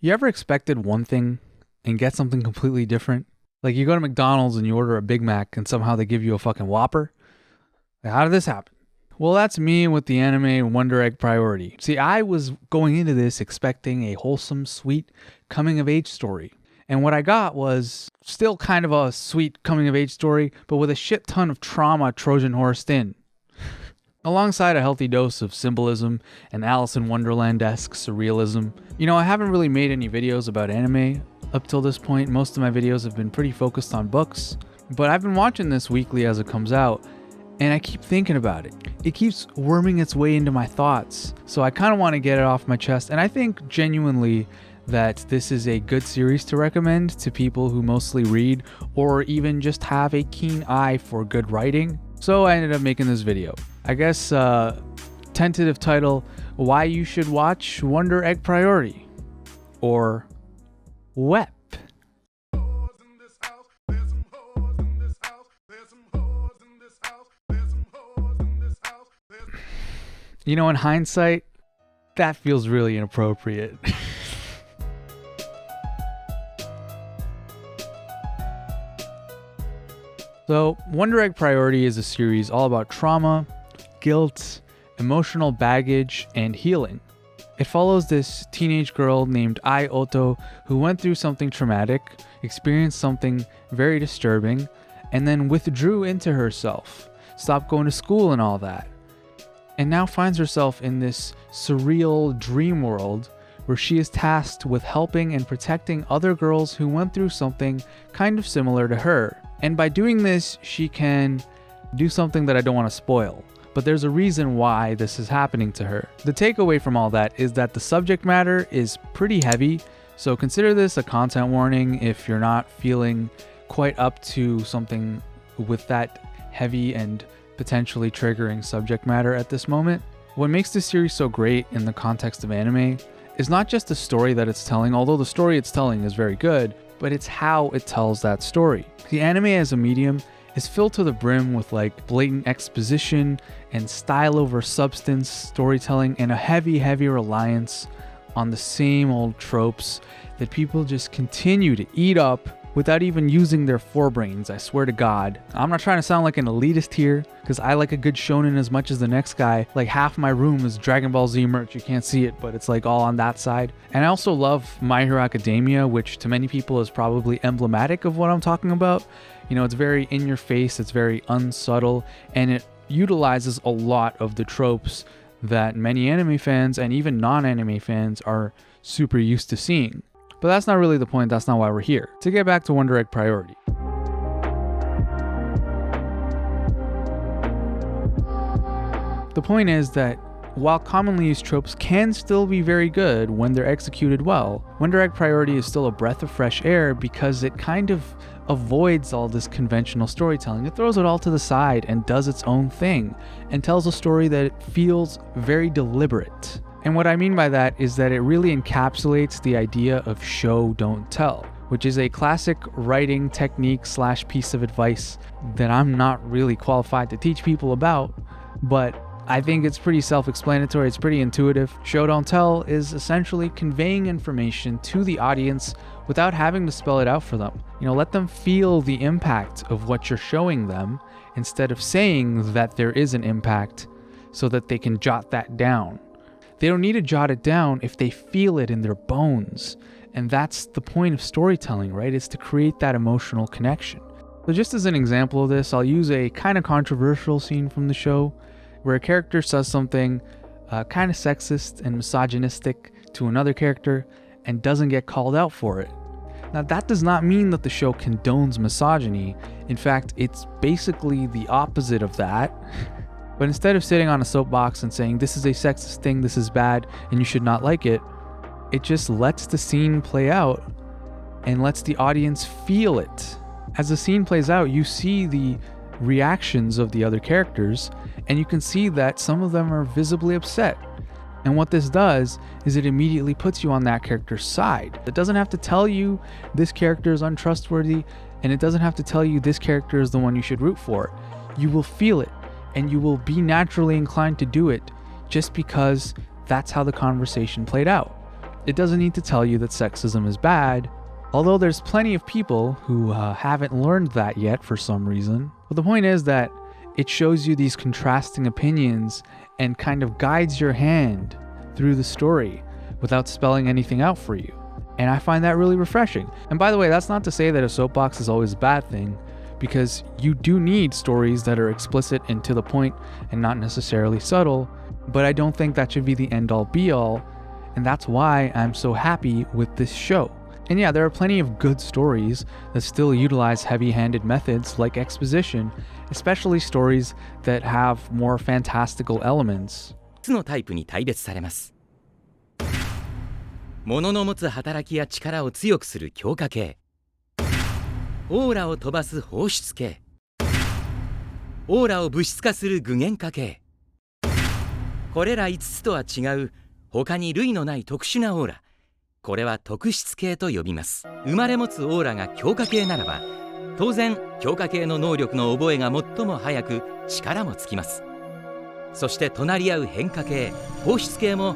You ever expected one thing and get something completely different? Like you go to McDonald's and you order a Big Mac and somehow they give you a fucking Whopper? Like, how did this happen? Well, that's me with the anime wondereggpriority. See, I was going into this expecting a wholesome, sweet coming-of-age story. And what I got was still kind of a sweet coming-of-age story, but with a shit ton of trauma Trojan horsed in. Alongside a healthy dose of symbolism and Alice in Wonderland-esque surrealism. You know, I haven't really made any videos about anime up till this point. Most of my videos have been pretty focused on books, but I've been watching this weekly as it comes out, and I keep thinking about it. It keeps worming its way into my thoughts, so I kind of want to get it off my chest, and I think genuinely that this is a good series to recommend to people who mostly read or even just have a keen eye for good writing. So I ended up making this video. I guess tentative title, Why You Should Watch Wondereggpriority, or WEP. You know, in hindsight, that feels really inappropriate. So, wondereggpriority is a series all about trauma, guilt, emotional baggage, and healing. It follows this teenage girl named Ai Oto who went through something traumatic, experienced something very disturbing, and then withdrew into herself, stopped going to school and all that, and now finds herself in this surreal dream world where she is tasked with helping and protecting other girls who went through something kind of similar to her. And by doing this, she can do something that I don't want to spoil. But there's a reason why this is happening to her. The takeaway from all that is that the subject matter is pretty heavy, so consider this a content warning if you're not feeling quite up to something with that heavy and potentially triggering subject matter at this moment. What makes this series so great in the context of anime is not just the story that it's telling, although the story it's telling is very good, but it's how it tells that story. The anime as a medium is filled to the brim with like blatant exposition and style over substance storytelling and a heavy reliance on the same old tropes that people just continue to eat up without even using their forebrains, I swear to God. I'm not trying to sound like an elitist here, because I like a good shonen as much as the next guy. Like half my room is Dragon Ball Z merch. You can't see it, but it's like all on that side. And I also love My Hero Academia, which to many people is probably emblematic of what I'm talking about. You know, it's very in your face, it's very unsubtle, and it utilizes a lot of the tropes that many anime fans and even non-anime fans are super used to seeing. But that's not really the point, that's not why we're here. To get back to wondereggpriority. The point is that while commonly used tropes can still be very good when they're executed well, wondereggpriority is still a breath of fresh air because it kind of avoids all this conventional storytelling. It throws it all to the side and does its own thing and tells a story that feels very deliberate. And what I mean by that is that it really encapsulates the idea of show don't tell, which is a classic writing technique / piece of advice that I'm not really qualified to teach people about, but I think it's pretty self-explanatory, it's pretty intuitive. Show don't tell is essentially conveying information to the audience without having to spell it out for them. You know, let them feel the impact of what you're showing them instead of saying that there is an impact so that they can jot that down. They don't need to jot it down if they feel it in their bones. And that's the point of storytelling, right? It's to create that emotional connection. So just as an example of this, I'll use a kind of controversial scene from the show where a character says something kind of sexist and misogynistic to another character and doesn't get called out for it. Now that does not mean that the show condones misogyny. In fact, it's basically the opposite of that. But instead of sitting on a soapbox and saying, this is a sexist thing, this is bad, and you should not like it, it just lets the scene play out and lets the audience feel it. As the scene plays out, you see the reactions of the other characters, and you can see that some of them are visibly upset. And what this does is it immediately puts you on that character's side. It doesn't have to tell you this character is untrustworthy, and it doesn't have to tell you this character is the one you should root for. You will feel it. And you will be naturally inclined to do it just because that's how the conversation played out. It doesn't need to tell you that sexism is bad, although there's plenty of people who haven't learned that yet for some reason. But the point is that it shows you these contrasting opinions and kind of guides your hand through the story without spelling anything out for you. And I find that really refreshing. And by the way, that's not to say that a soapbox is always a bad thing, because you do need stories that are explicit and to the point and not necessarily subtle, but I don't think that should be the end-all be-all, and that's why I'm so happy with this show. And yeah, there are plenty of good stories that still utilize heavy-handed methods like exposition, especially stories that have more fantastical elements. のタイプに大別されます。物の持つ働きや力を強くする強化系、オーラを飛ばす放出系、オーラを物質化する具現化系。これら5つとは違う他に類のない特殊なオーラ、これは特質系と呼びます。生まれ持つオーラが強化系ならば、当然強化系の能力の覚えが最も早く力もつきます。そして隣り合う変化系、放出系も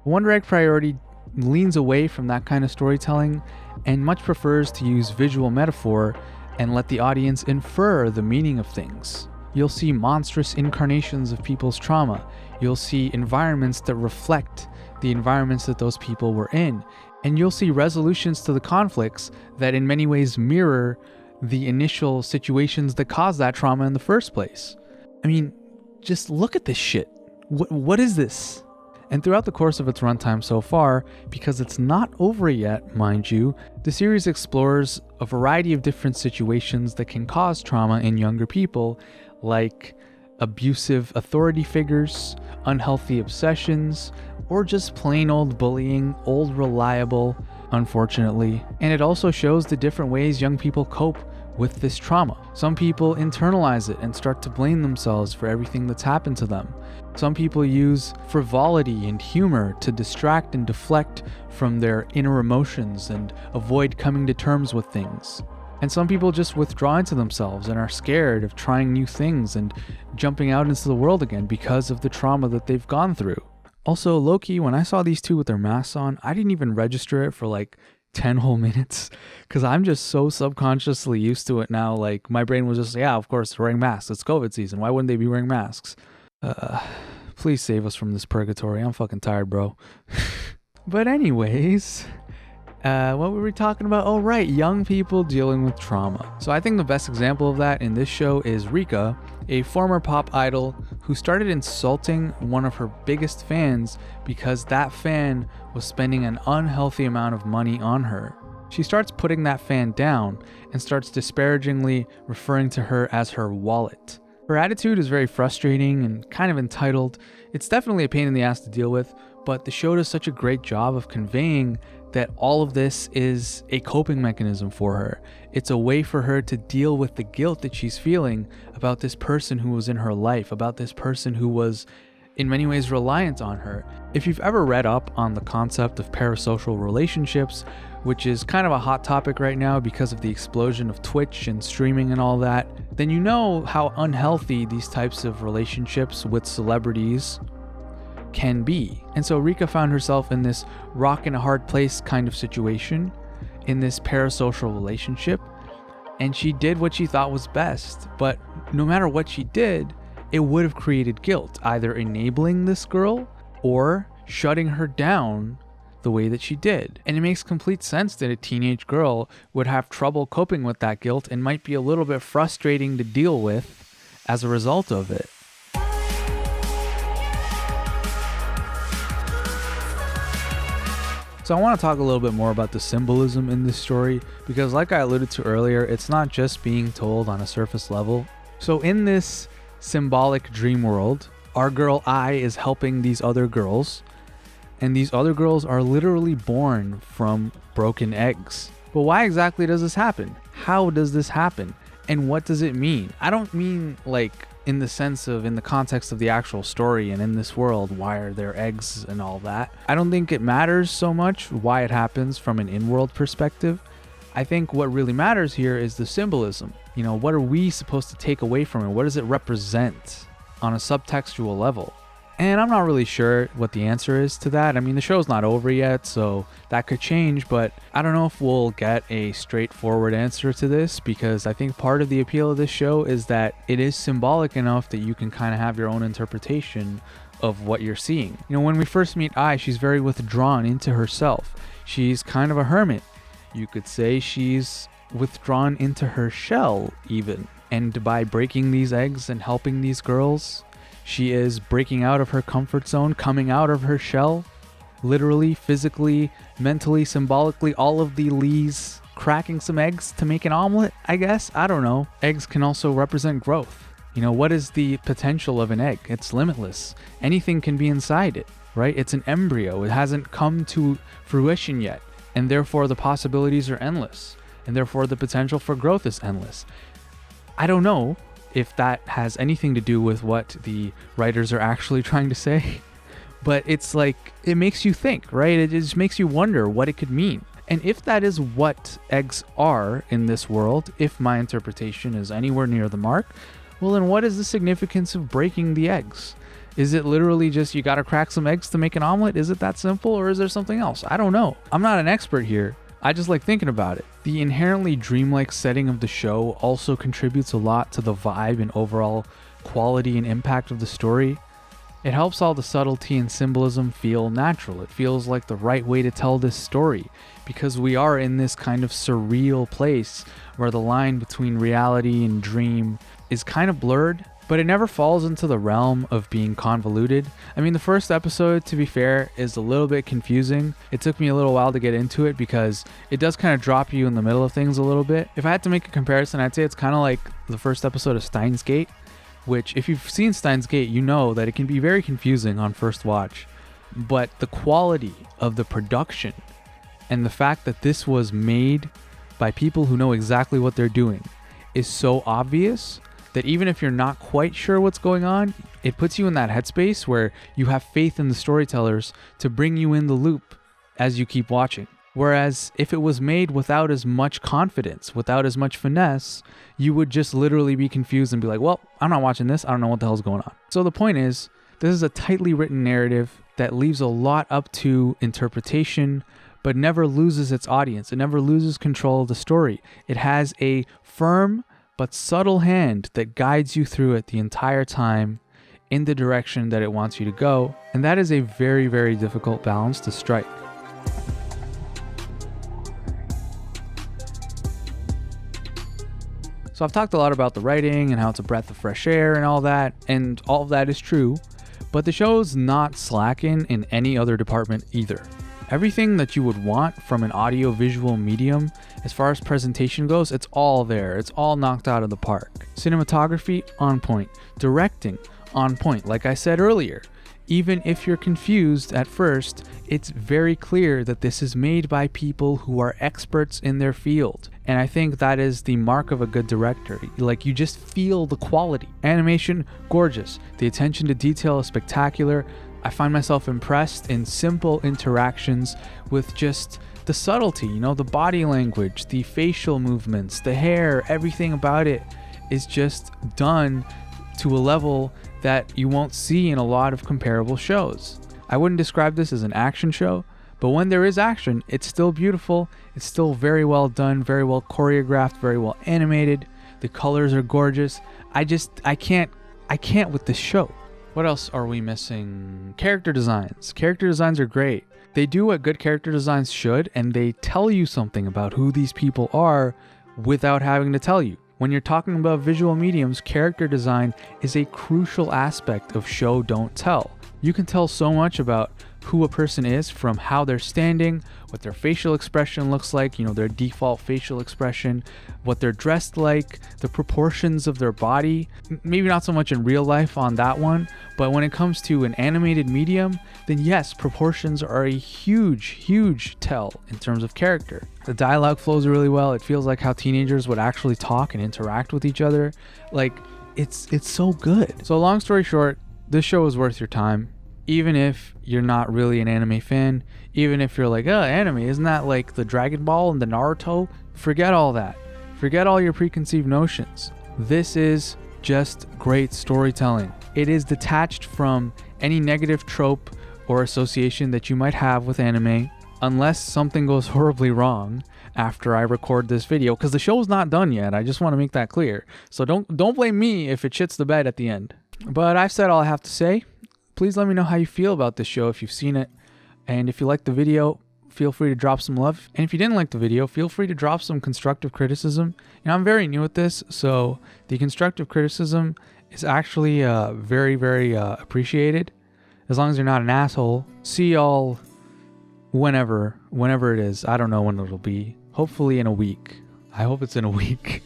wondereggpriority leans away from that kind of storytelling and much prefers to use visual metaphor and let the audience infer the meaning of things. You'll see monstrous incarnations of people's trauma. You'll see environments that reflect the environments that those people were in. And you'll see resolutions to the conflicts that in many ways mirror the initial situations that caused that trauma in the first place. I mean, just look at this shit. What is this? And throughout the course of its runtime so far, because it's not over yet, mind you, the series explores a variety of different situations that can cause trauma in younger people, like abusive authority figures, unhealthy obsessions, or just plain old bullying, old reliable, unfortunately. And it also shows the different ways young people cope with this trauma. Some people internalize it and start to blame themselves for everything that's happened to them. Some people use frivolity and humor to distract and deflect from their inner emotions and avoid coming to terms with things. And some people just withdraw into themselves and are scared of trying new things and jumping out into the world again because of the trauma that they've gone through. Also, low-key, when I saw these two with their masks on, I didn't even register it for like 10 whole minutes because I'm just so subconsciously used to it now. Like, my brain was just, yeah, of course, they're wearing masks. It's COVID season. Why wouldn't they be wearing masks? Please save us from this purgatory. I'm fucking tired, bro. But anyways, what were we talking about? Oh, right, young people dealing with trauma. So I think the best example of that in this show is Rika, a former pop idol who started insulting one of her biggest fans because that fan was spending an unhealthy amount of money on her. She starts putting that fan down and starts disparagingly referring to her as her wallet. Her attitude is very frustrating and kind of entitled. It's definitely a pain in the ass to deal with, but the show does such a great job of conveying that all of this is a coping mechanism for her. It's a way for her to deal with the guilt that she's feeling about this person who was in her life, about this person who was in many ways reliant on her. If you've ever read up on the concept of parasocial relationships, which is kind of a hot topic right now because of the explosion of Twitch and streaming and all that, then you know how unhealthy these types of relationships with celebrities can be. And so Rika found herself in this rock and a hard place kind of situation, in this parasocial relationship, and she did what she thought was best. But no matter what she did, it would have created guilt, either enabling this girl or shutting her down the way that she did. And it makes complete sense that a teenage girl would have trouble coping with that guilt and might be a little bit frustrating to deal with as a result of it. So I want to talk a little bit more about the symbolism in this story, because like I alluded to earlier, it's not just being told on a surface level. So in this symbolic dream world, our girl I is helping these other girls, and these other girls are literally born from broken eggs. But why exactly does this happen? How does this happen? And what does it mean? I don't mean like in the sense of, in the context of the actual story and in this world, why are there eggs and all that. I don't think it matters so much why it happens from an in-world perspective. I think what really matters here is the symbolism. You know, what are we supposed to take away from it? What does it represent on a subtextual level? And I'm not really sure what the answer is to that. I mean, the show's not over yet, so that could change, but I don't know if we'll get a straightforward answer to this, because I think part of the appeal of this show is that it is symbolic enough that you can kind of have your own interpretation of what you're seeing. You know, when we first meet Ai, she's very withdrawn into herself. She's kind of a hermit. You could say she's withdrawn into her shell even. And by breaking these eggs and helping these girls, she is breaking out of her comfort zone, coming out of her shell, literally, physically, mentally, symbolically, all of the Lees cracking some eggs to make an omelet, I guess. I don't know. Eggs can also represent growth. You know, what is the potential of an egg? It's limitless. Anything can be inside it, right? It's an embryo. It hasn't come to fruition yet, and therefore the possibilities are endless, and therefore the potential for growth is endless. I don't know if that has anything to do with what the writers are actually trying to say, but it's like, it makes you think, right? It just makes you wonder what it could mean. And if that is what eggs are in this world, if my interpretation is anywhere near the mark, well, then what is the significance of breaking the eggs? Is it literally just you gotta crack some eggs to make an omelet? Is it that simple, or is there something else? I don't know. I'm not an expert here. I just like thinking about it. The inherently dreamlike setting of the show also contributes a lot to the vibe and overall quality and impact of the story. It helps all the subtlety and symbolism feel natural. It feels like the right way to tell this story, because we are in this kind of surreal place where the line between reality and dream is kind of blurred, but it never falls into the realm of being convoluted. I mean, the first episode, to be fair, is a little bit confusing. It took me a little while to get into it because it does kind of drop you in the middle of things a little bit. If I had to make a comparison, I'd say it's kind of like the first episode of Steins Gate, which if you've seen Steins Gate, you know that it can be very confusing on first watch. But the quality of the production and the fact that this was made by people who know exactly what they're doing is so obvious that even if you're not quite sure what's going on, it puts you in that headspace where you have faith in the storytellers to bring you in the loop as you keep watching. Whereas if it was made without as much confidence, without as much finesse, you would just literally be confused and be like, well, I'm not watching this. I don't know what the hell's going on. So the point is, this is a tightly written narrative that leaves a lot up to interpretation, but never loses its audience. It never loses control of the story. It has a firm but subtle hand that guides you through it the entire time in the direction that it wants you to go. And that is a very, very difficult balance to strike. So I've talked a lot about the writing and how it's a breath of fresh air and all that, and all of that is true, but the show's not slacking in any other department either. Everything that you would want from an audio-visual medium, as far as presentation goes, it's all there. It's all knocked out of the park. Cinematography, on point. Directing, on point. Like I said earlier, even if you're confused at first, it's very clear that this is made by people who are experts in their field. And I think that is the mark of a good director. Like, you just feel the quality. Animation, gorgeous. The attention to detail is spectacular. I find myself impressed in simple interactions with just the subtlety, you know, the body language, the facial movements, the hair, everything about it is just done to a level that you won't see in a lot of comparable shows. I wouldn't describe this as an action show, but when there is action, it's still beautiful. It's still very well done, very well choreographed, very well animated. The colors are gorgeous. I can't with this show. What else are we missing? Character designs. Character designs are great. They do what good character designs should, and they tell you something about who these people are without having to tell you. When you're talking about visual mediums, character design is a crucial aspect of show don't tell. You can tell so much about who a person is from how they're standing, what their facial expression looks like, you know, their default facial expression, what they're dressed like, the proportions of their body. Maybe not so much in real life on that one, but when it comes to an animated medium, then yes, proportions are a huge tell in terms of character. The dialogue flows really well. It feels like how teenagers would actually talk and interact with each other. Like, it's so good. So long story short, this show is worth your time. Even if you're not really an anime fan, even if you're like, oh, anime, isn't that like the Dragon Ball and the Naruto? Forget all that. Forget all your preconceived notions. This is just great storytelling. It is detached from any negative trope or association that you might have with anime, unless something goes horribly wrong after I record this video, because the show's not done yet. I just want to make that clear. So don't blame me if it shits the bed at the end. But I've said all I have to say. Please let me know how you feel about this show if you've seen it. And if you liked the video, feel free to drop some love. And if you didn't like the video, feel free to drop some constructive criticism. I'm very new at this, so the constructive criticism is actually very, very appreciated. As long as you're not an asshole. See y'all whenever it is. I don't know when it'll be. Hopefully in a week. I hope it's in a week.